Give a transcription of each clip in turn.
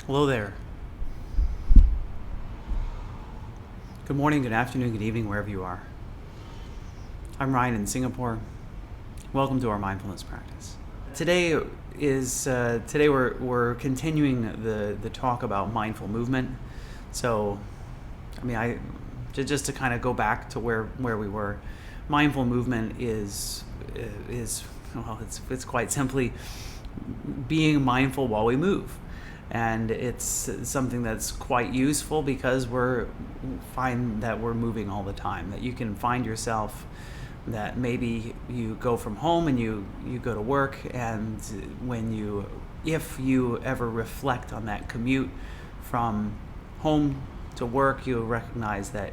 Hello there. Good morning, good afternoon, good evening, wherever you are. I'm Ryan in Singapore. Welcome to our mindfulness practice. Today we're continuing the talk about mindful movement. So, I just to kind of go back to where we were. Mindful movement is it's quite simply being mindful while we move. And it's something that's quite useful because we find that we're moving all the time, that you can find yourself that maybe you go from home and you go to work, and if you ever reflect on that commute from home to work, you'll recognize that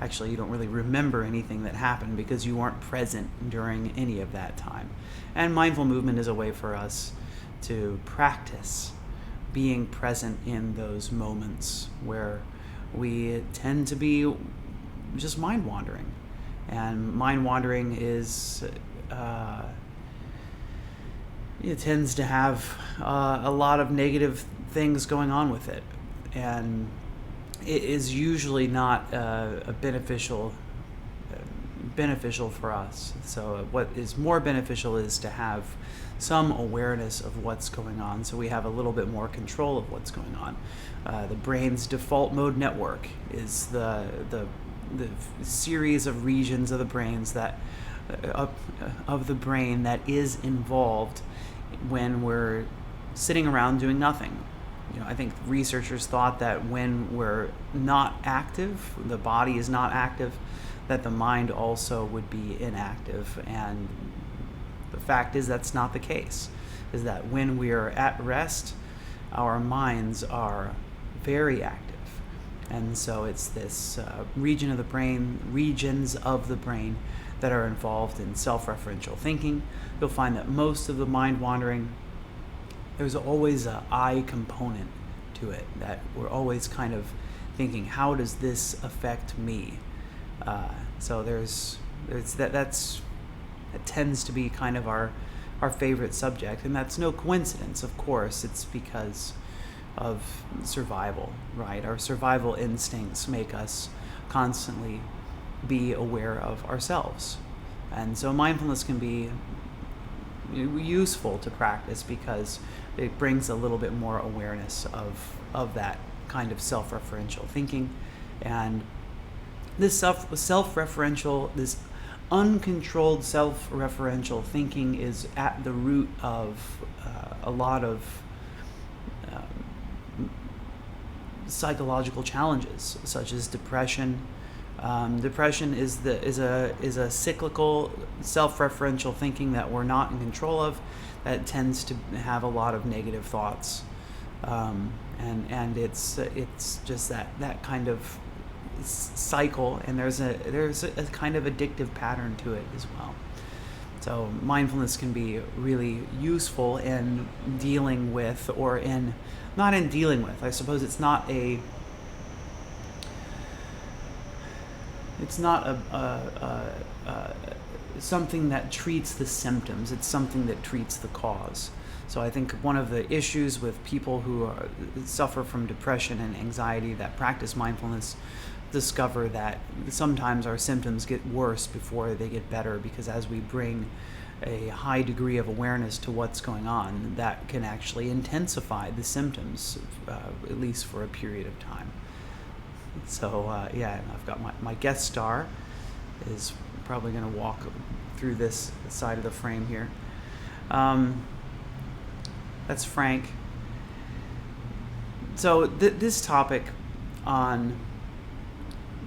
actually you don't really remember anything that happened because you weren't present during any of that time. And mindful movement is a way for us to practice being present in those moments where we tend to be just mind wandering. And mind wandering it tends to have a lot of negative things going on with it. And it is usually not beneficial for us. So what is more beneficial is to have some awareness of what's going on, so we have a little bit more control of what's going on. The brain's default mode network is the series of regions of the brain that is involved when we're sitting around doing nothing. I think researchers thought that when we're not active, the body is not active, that the mind also would be inactive. And the fact is that's not the case, is that when we are at rest, our minds are very active. And so it's this regions of the brain that are involved in self-referential thinking. You'll find that most of the mind wandering, there's always an I component to it, that we're always kind of thinking, how does this affect me? So that tends to be kind of our favorite subject, and that's no coincidence, of course. It's because of survival, right? Our survival instincts make us constantly be aware of ourselves. And so mindfulness can be useful to practice because it brings a little bit more awareness of that kind of self-referential thinking. And this this uncontrolled self-referential thinking is at the root of a lot of psychological challenges, such as depression. Depression is a cyclical self-referential thinking that we're not in control of, that tends to have a lot of negative thoughts, and it's just that kind of cycle, and there's a kind of addictive pattern to it as well. So mindfulness can be really useful in dealing with, I suppose it's not something that treats the symptoms. It's something that treats the cause. So I think one of the issues with people who suffer from depression and anxiety that practice mindfulness discover that sometimes our symptoms get worse before they get better, because as we bring a high degree of awareness to what's going on, that can actually intensify the symptoms, at least for a period of time. So I've got my guest star is probably going to walk through this side of the frame here. That's Frank. So this topic on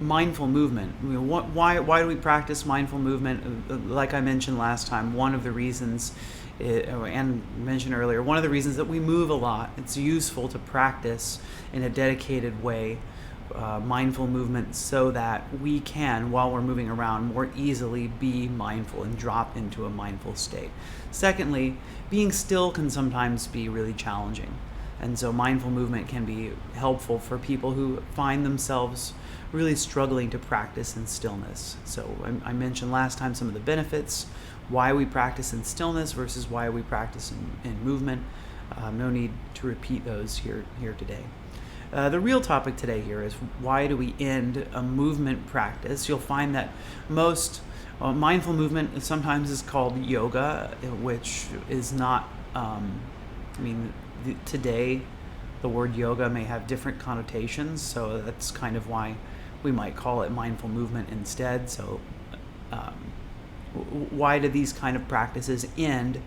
mindful movement. Why do we practice mindful movement? Like I mentioned last time, one of the reasons, and mentioned earlier, one of the reasons that we move a lot, it's useful to practice in a dedicated way mindful movement so that we can, while we're moving around, more easily be mindful and drop into a mindful state. Secondly, being still can sometimes be really challenging. And so mindful movement can be helpful for people who find themselves really struggling to practice in stillness. So I mentioned last time some of the benefits, why we practice in stillness versus why we practice in movement. No need to repeat those here today. The real topic today here is, why do we end a movement practice? You'll find that most mindful movement sometimes is called yoga, which is not, today the word yoga may have different connotations, so that's kind of why we might call it mindful movement instead. So why do these kind of practices end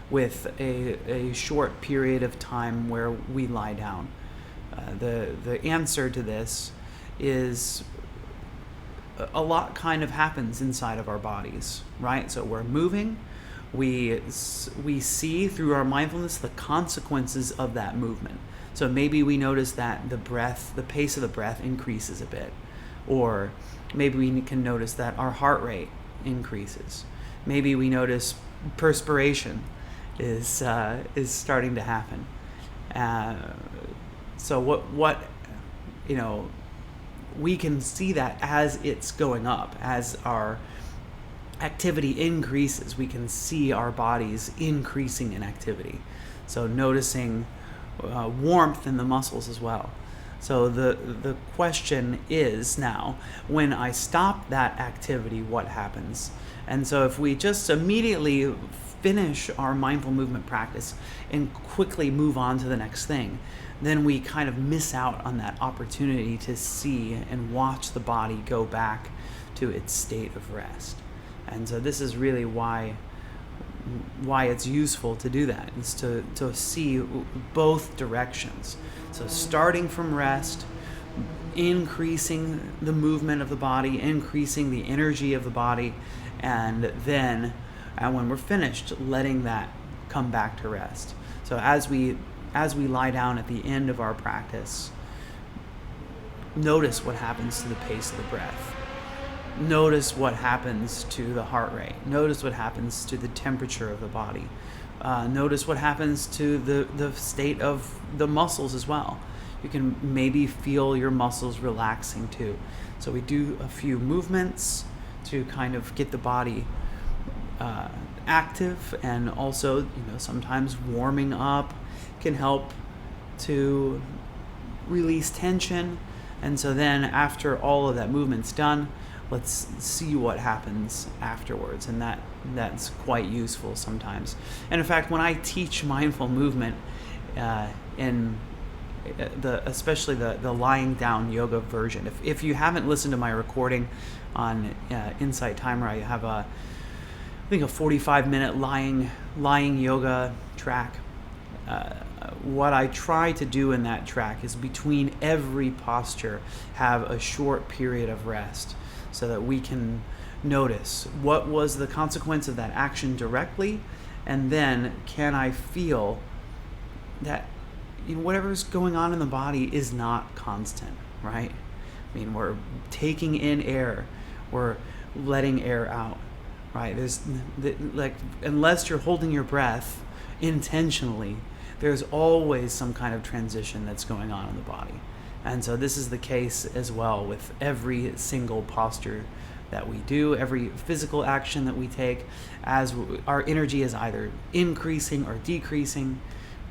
with a short period of time where we lie down? The answer to this is a lot kind of happens inside of our bodies, right? So we're moving, we see through our mindfulness the consequences of that movement. So maybe we notice that the pace of the breath increases a bit, or maybe we can notice that our heart rate increases. Maybe we notice perspiration is starting to happen. So what we can see that as it's going up, as our activity increases, we can see our bodies increasing in activity. So noticing warmth in the muscles as well. So the question is now, when I stop that activity, what happens? And so if we just immediately finish our mindful movement practice and quickly move on to the next thing, then we kind of miss out on that opportunity to see and watch the body go back to its state of rest. And so this is really why it's useful to do that, is to see both directions. So starting from rest, increasing the movement of the body, increasing the energy of the body, and then when we're finished, letting that come back to rest. So as we lie down at the end of our practice, notice what happens to the pace of the breath. Notice what happens to the heart rate. Notice what happens to the temperature of the body. Notice what happens to the state of the muscles as well. You can maybe feel your muscles relaxing too. So we do a few movements to kind of get the body active, and also sometimes warming up can help to release tension. And so then after all of that movement's done, let's see what happens afterwards, and that's quite useful sometimes. And in fact, when I teach mindful movement, especially the lying down yoga version, if you haven't listened to my recording on Insight Timer, I have I think a 45-minute lying yoga track. What I try to do in that track is, between every posture, have a short period of rest, so that we can notice what was the consequence of that action directly, and then can I feel that whatever's going on in the body is not constant, right? We're taking in air, we're letting air out, right? Unless you're holding your breath intentionally, there's always some kind of transition that's going on in the body. And so this is the case as well with every single posture that we do, every physical action that we take, as our energy is either increasing or decreasing.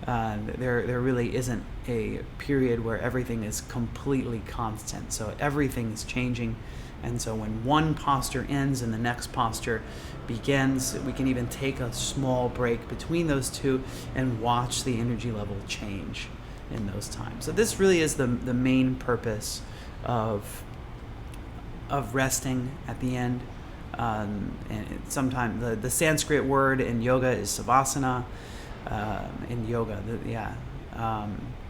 There really isn't a period where everything is completely constant. So everything is changing. And so when one posture ends and the next posture begins, we can even take a small break between those two and watch the energy level change in those times. So this really is the main purpose of resting at the end. And sometimes the Sanskrit word in yoga is savasana. In yoga,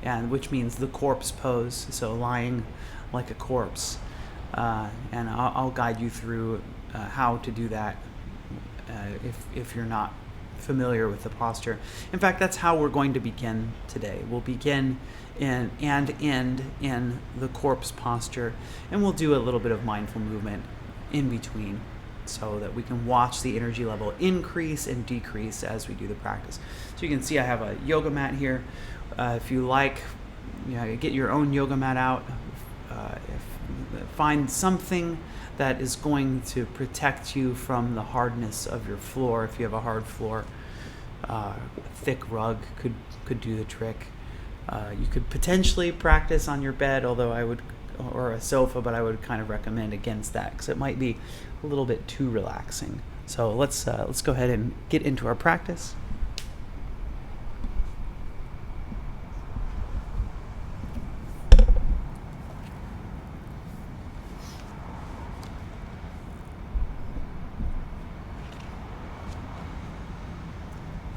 and which means the corpse pose. So lying like a corpse. And I'll guide you through how to do that if you're not familiar with the posture. In fact, that's how we're going to begin today. We'll begin and end in the corpse posture, and we'll do a little bit of mindful movement in between, so that we can watch the energy level increase and decrease as we do the practice. So you can see I have a yoga mat here. If you like, get your own yoga mat out. Find something that is going to protect you from the hardness of your floor if you have a hard floor. A thick rug could do the trick. You could potentially practice on your bed, or a sofa, but I would kind of recommend against that because it might be a little bit too relaxing. So let's go ahead and get into our practice.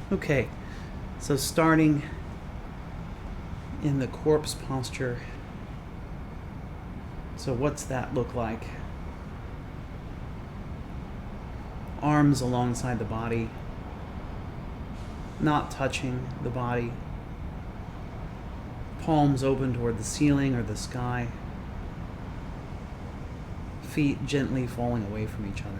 Okay, so starting in the corpse posture. So what's that look like? Arms alongside the body, not touching the body. Palms open toward the ceiling or the sky. Feet gently falling away from each other.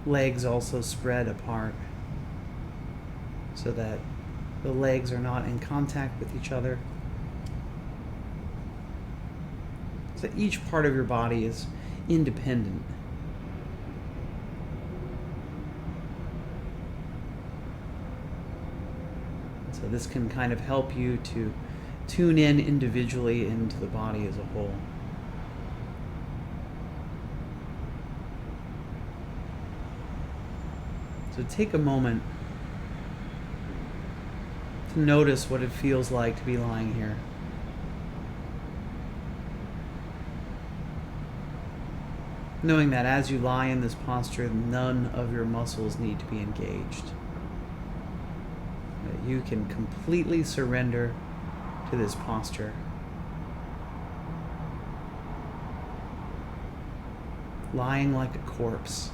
Legs also spread apart so that the legs are not in contact with each other. So each part of your body is independent. So this can kind of help you to tune in individually into the body as a whole. So take a moment to notice what it feels like to be lying here. Knowing that as you lie in this posture, none of your muscles need to be engaged. That you can completely surrender to this posture. Lying like a corpse.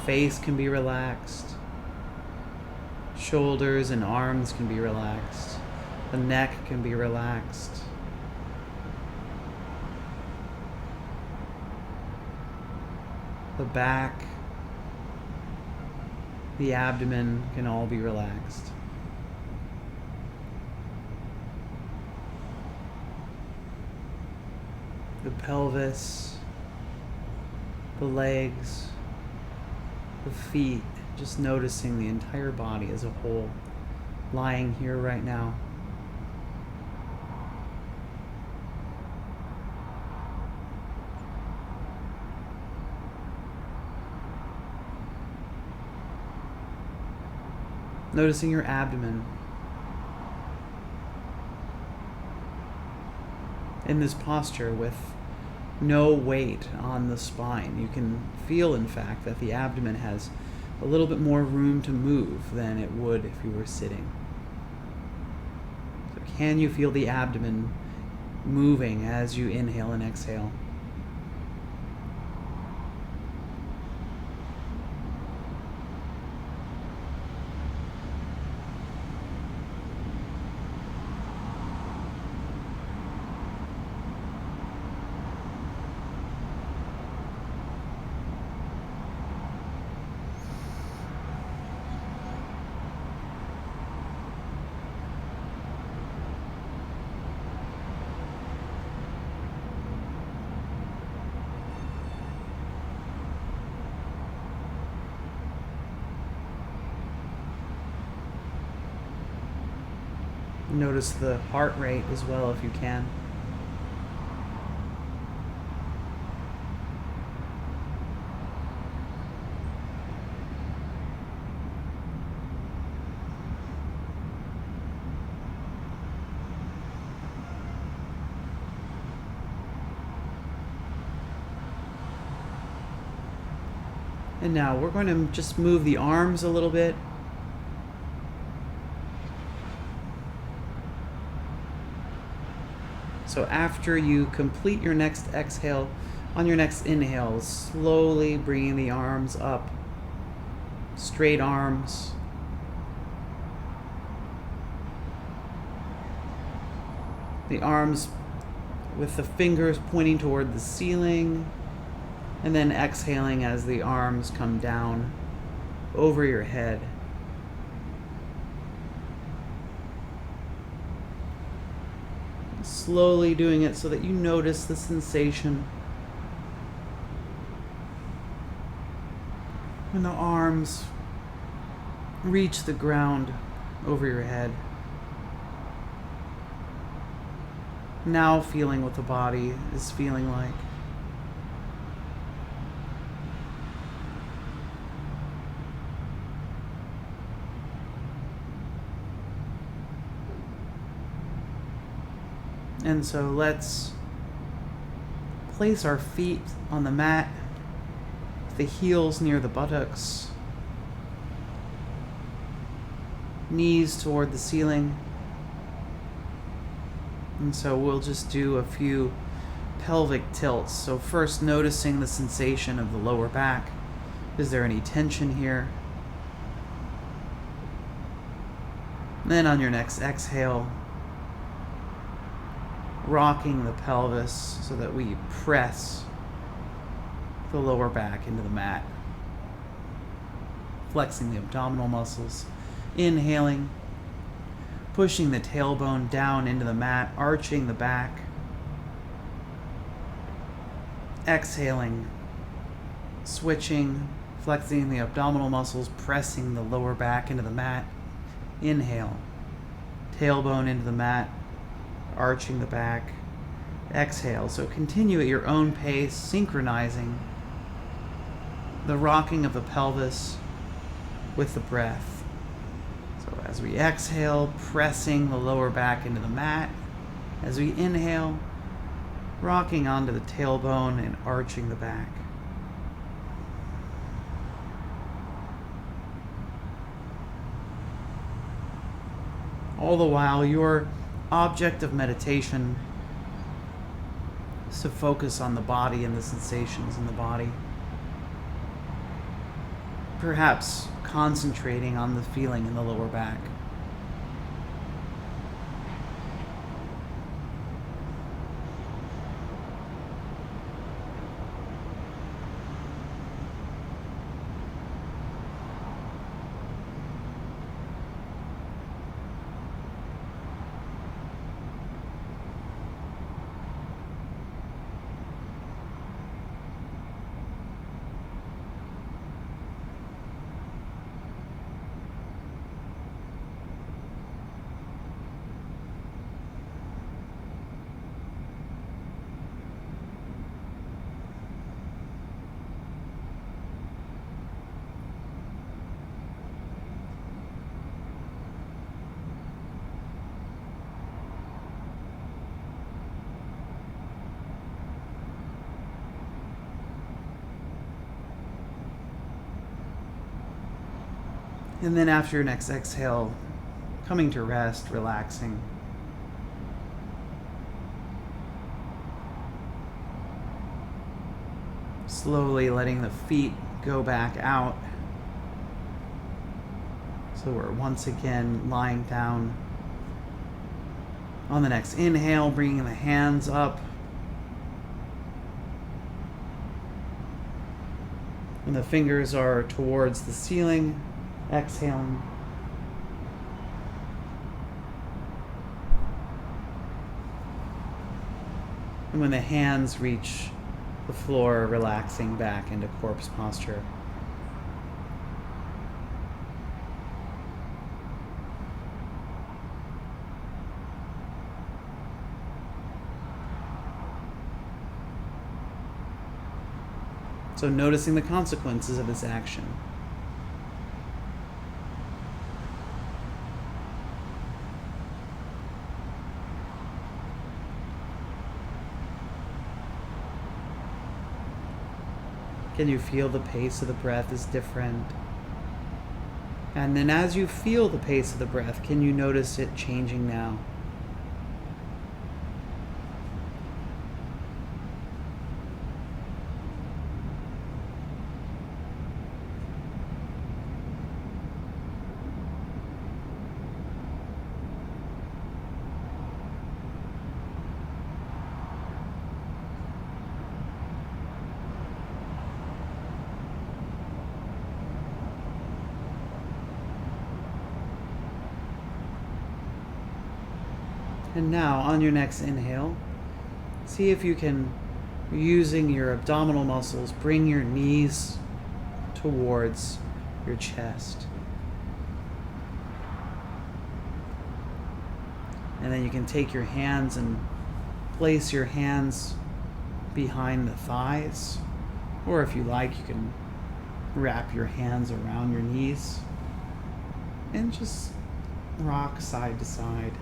Face can be relaxed. Shoulders and arms can be relaxed. The neck can be relaxed. The back, the abdomen can all be relaxed. The pelvis, the legs, the feet, just noticing the entire body as a whole, lying here right now. Noticing your abdomen. In this posture with no weight on the spine, you can feel, in fact, that the abdomen has a little bit more room to move than it would if you were sitting. So can you feel the abdomen moving as you inhale and exhale? Notice the heart rate as well if you can. And now we're going to just move the arms a little bit. So after you complete your next exhale, on your next inhale, slowly bringing the arms up, straight arms. The arms with the fingers pointing toward the ceiling, and then exhaling as the arms come down over your head. Slowly doing it so that you notice the sensation when the arms reach the ground over your head. Now feeling what the body is feeling like. And so let's place our feet on the mat, the heels near the buttocks, knees toward the ceiling. And so we'll just do a few pelvic tilts. So first, noticing the sensation of the lower back. Is there any tension here? Then on your next exhale, rocking the pelvis so that we press the lower back into the mat. Flexing the abdominal muscles. Inhaling, pushing the tailbone down into the mat, arching the back. Exhaling, switching, flexing the abdominal muscles, pressing the lower back into the mat. Inhale, tailbone into the mat, arching the back. Exhale. So continue at your own pace, synchronizing the rocking of the pelvis with the breath. So as we exhale, pressing the lower back into the mat. As we inhale, rocking onto the tailbone and arching the back. All the while, your object of meditation is to focus on the body and the sensations in the body. Perhaps concentrating on the feeling in the lower back. And then after your next exhale, coming to rest, relaxing. Slowly letting the feet go back out. So we're once again lying down. On the next inhale, bringing the hands up. And the fingers are towards the ceiling. Exhaling. And when the hands reach the floor, relaxing back into corpse posture. So noticing the consequences of this action. Can you feel the pace of the breath is different? And then as you feel the pace of the breath, can you notice it changing now? And now, on your next inhale, see if you can, using your abdominal muscles, bring your knees towards your chest. And then you can take your hands and place your hands behind the thighs. Or if you like, you can wrap your hands around your knees and just rock side to side.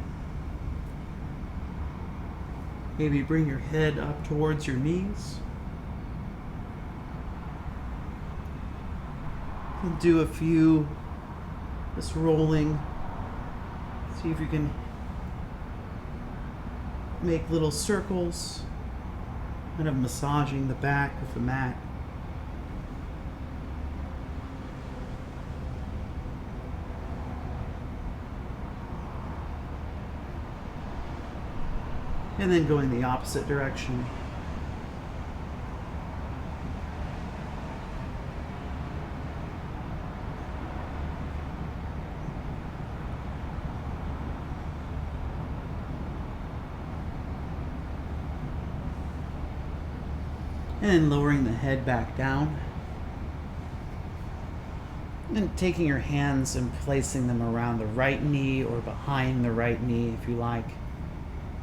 Maybe bring your head up towards your knees. And do a few just rolling. See if you can make little circles, kind of massaging the back of the mat. And then going the opposite direction. And then lowering the head back down. And taking your hands and placing them around the right knee or behind the right knee if you like.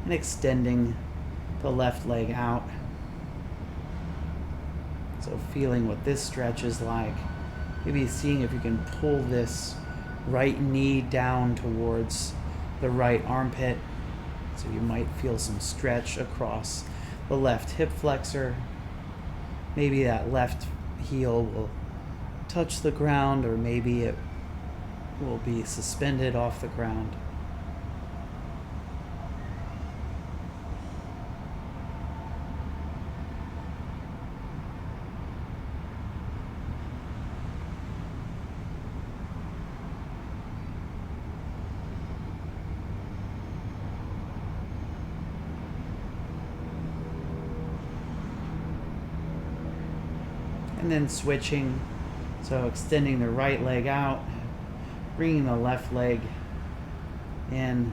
And extending the left leg out. So feeling what this stretch is like. Maybe seeing if you can pull this right knee down towards the right armpit. So you might feel some stretch across the left hip flexor. Maybe that left heel will touch the ground, or maybe it will be suspended off the ground. And then switching, so extending the right leg out, bringing the left leg in.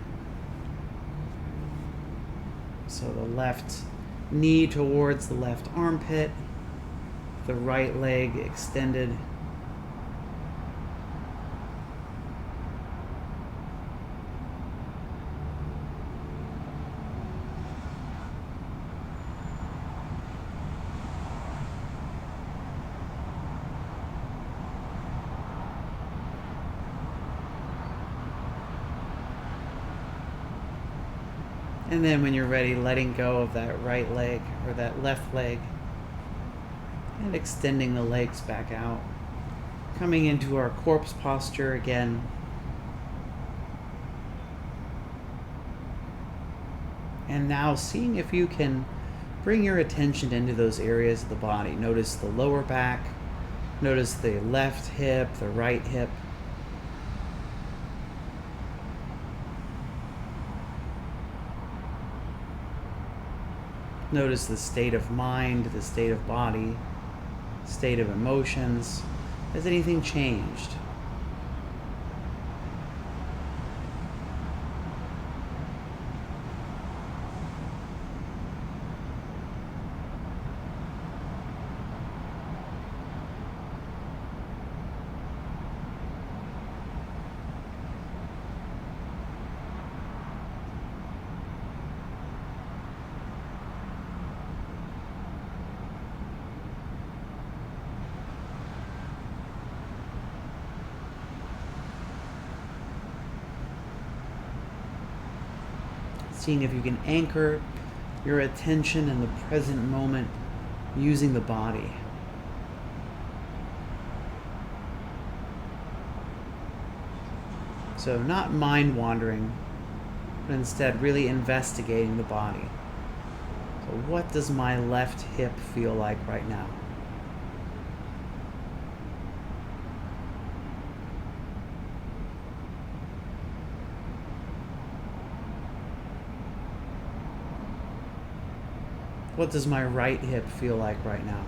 So the left knee towards the left armpit, the right leg extended. And then when you're ready, letting go of that right leg or that left leg and extending the legs back out. Coming into our corpse posture again. And now seeing if you can bring your attention into those areas of the body. Notice the lower back, notice the left hip, the right hip. Notice the state of mind, the state of body, state of emotions. Has anything changed? Seeing if you can anchor your attention in the present moment using the body. So not mind wandering, but instead really investigating the body. So what does my left hip feel like right now? What does my right hip feel like right now?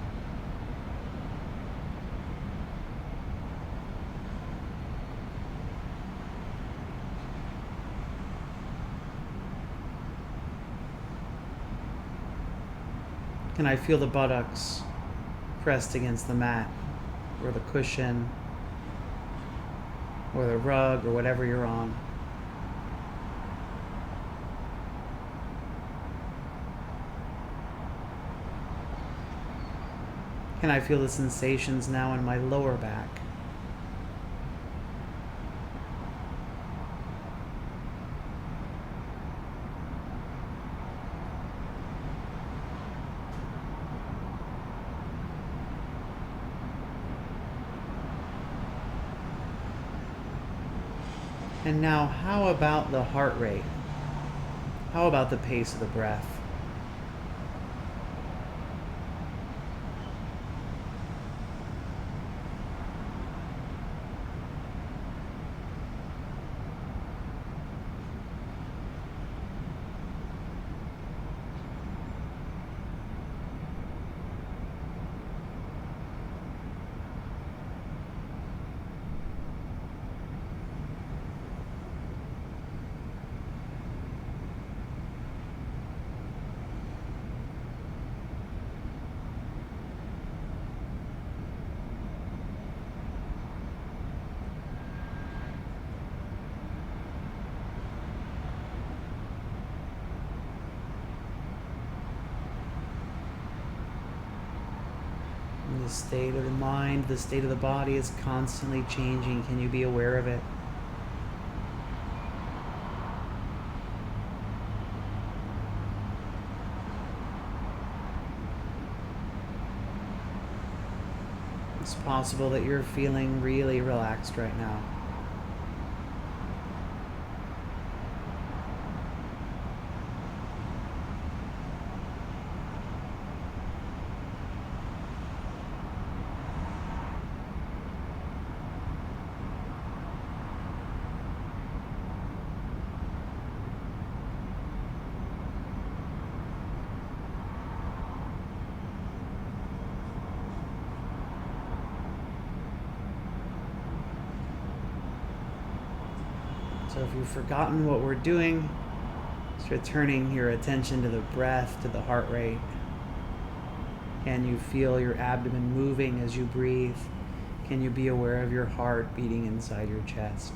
Can I feel the buttocks pressed against the mat or the cushion or the rug or whatever you're on? Can I feel the sensations now in my lower back? And now, how about the heart rate? How about the pace of the breath? The state of the mind, the state of the body is constantly changing. Can you be aware of it? It's possible that you're feeling really relaxed right now. So if you've forgotten what we're doing, start turning your attention to the breath, to the heart rate. Can you feel your abdomen moving as you breathe? Can you be aware of your heart beating inside your chest?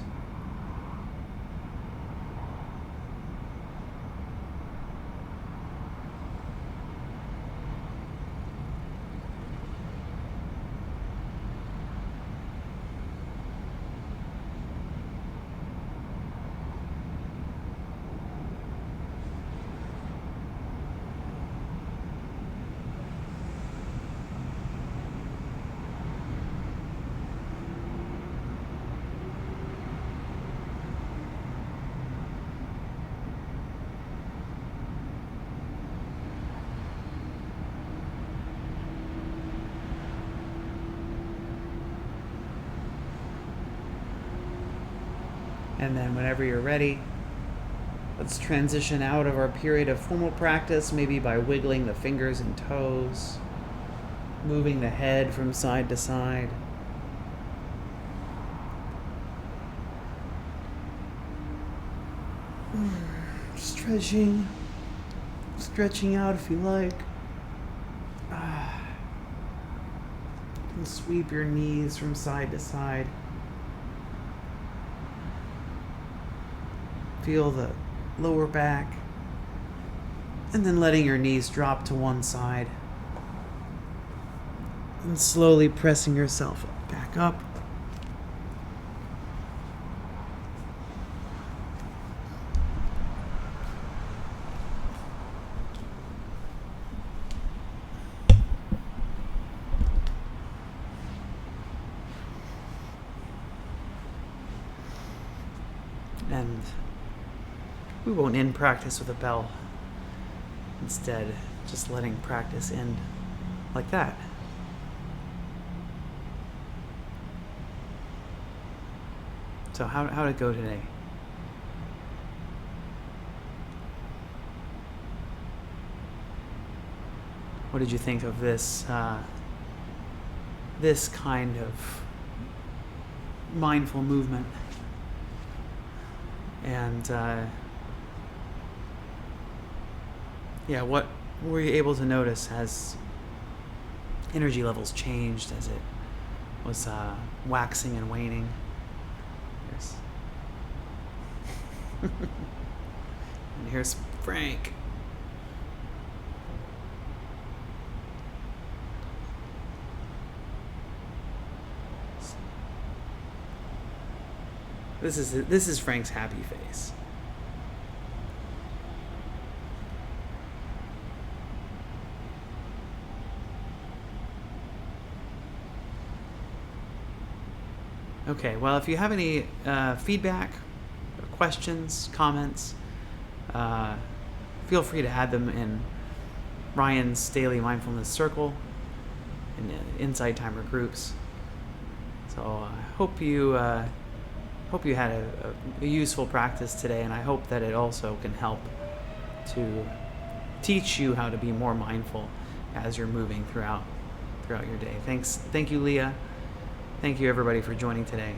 And then whenever you're ready, let's transition out of our period of formal practice, maybe by wiggling the fingers and toes, moving the head from side to side. Stretching out if you like. And sweep your knees from side to side. Feel the lower back, and then letting your knees drop to one side, and slowly pressing yourself back up. And we won't end practice with a bell. Instead, just letting practice end like that. So how did it go today? What did you think of this this kind of mindful movement? And were you able to notice as energy levels changed, as it was waxing and waning? There's and here's Frank. This is Frank's happy face. Okay, well, if you have any feedback, questions, comments, feel free to add them in Ryan's daily mindfulness circle in Insight Timer groups. So I hope you had a useful practice today, and I hope that it also can help to teach you how to be more mindful as you're moving throughout your day. Thank you, Leah. Thank you, everybody, for joining today.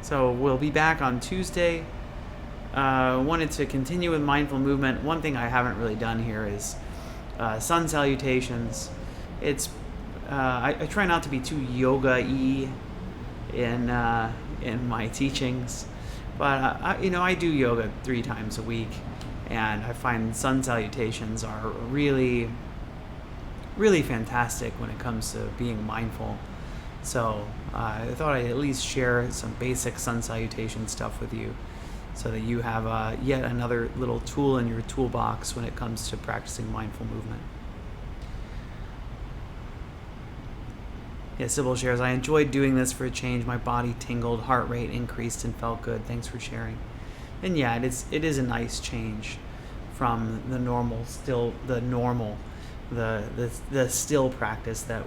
So we'll be back on Tuesday. Wanted to continue with mindful movement. One thing I haven't really done here is sun salutations. It's I try not to be too yoga-y in my teachings, but I do yoga 3 times a week, and I find sun salutations are really, really fantastic when it comes to being mindful. So I thought I'd at least share some basic sun salutation stuff with you, so that you have yet another little tool in your toolbox when it comes to practicing mindful movement. Yeah, Sybil shares, I enjoyed doing this for a change. My body tingled, heart rate increased, and felt good. Thanks for sharing. And yeah, it is a nice change from the still practice that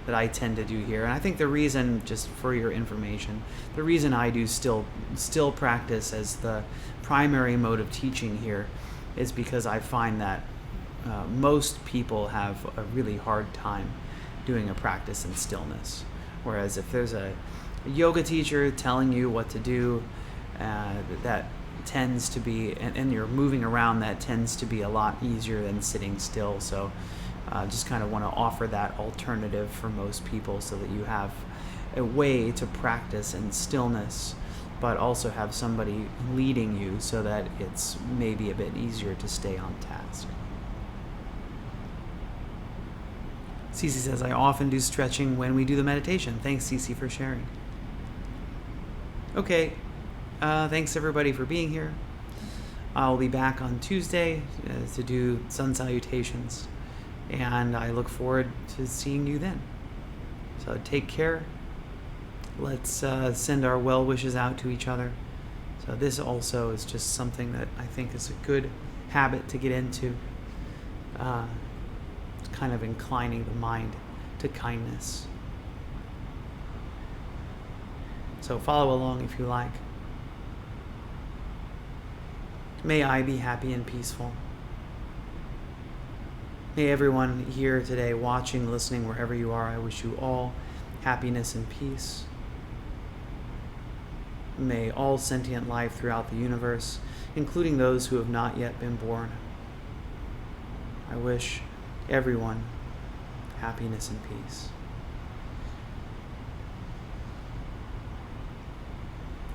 I tend to do here. And I think the reason, just for your information, the reason I do still practice as the primary mode of teaching here is because I find that most people have a really hard time doing a practice in stillness. Whereas if there's a yoga teacher telling you what to do, that tends to be, and you're moving around, that tends to be a lot easier than sitting still. So just kind of want to offer that alternative for most people, so that you have a way to practice in stillness, but also have somebody leading you, so that it's maybe a bit easier to stay on task. Cece says, I often do stretching when we do the meditation. Thanks, Cece, for sharing. Okay, thanks everybody for being here. I'll be back on Tuesday to do sun salutations, and I look forward to seeing you then. So take care. Let's send our well wishes out to each other. So this also is just something that I think is a good habit to get into. Kind of inclining the mind to kindness. So follow along if you like. May I be happy and peaceful. May everyone here today, watching, listening, wherever you are, I wish you all happiness and peace. May all sentient life throughout the universe, including those who have not yet been born, I wish everyone happiness and peace.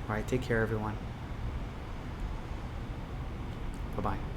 All right, take care, everyone. Bye-bye.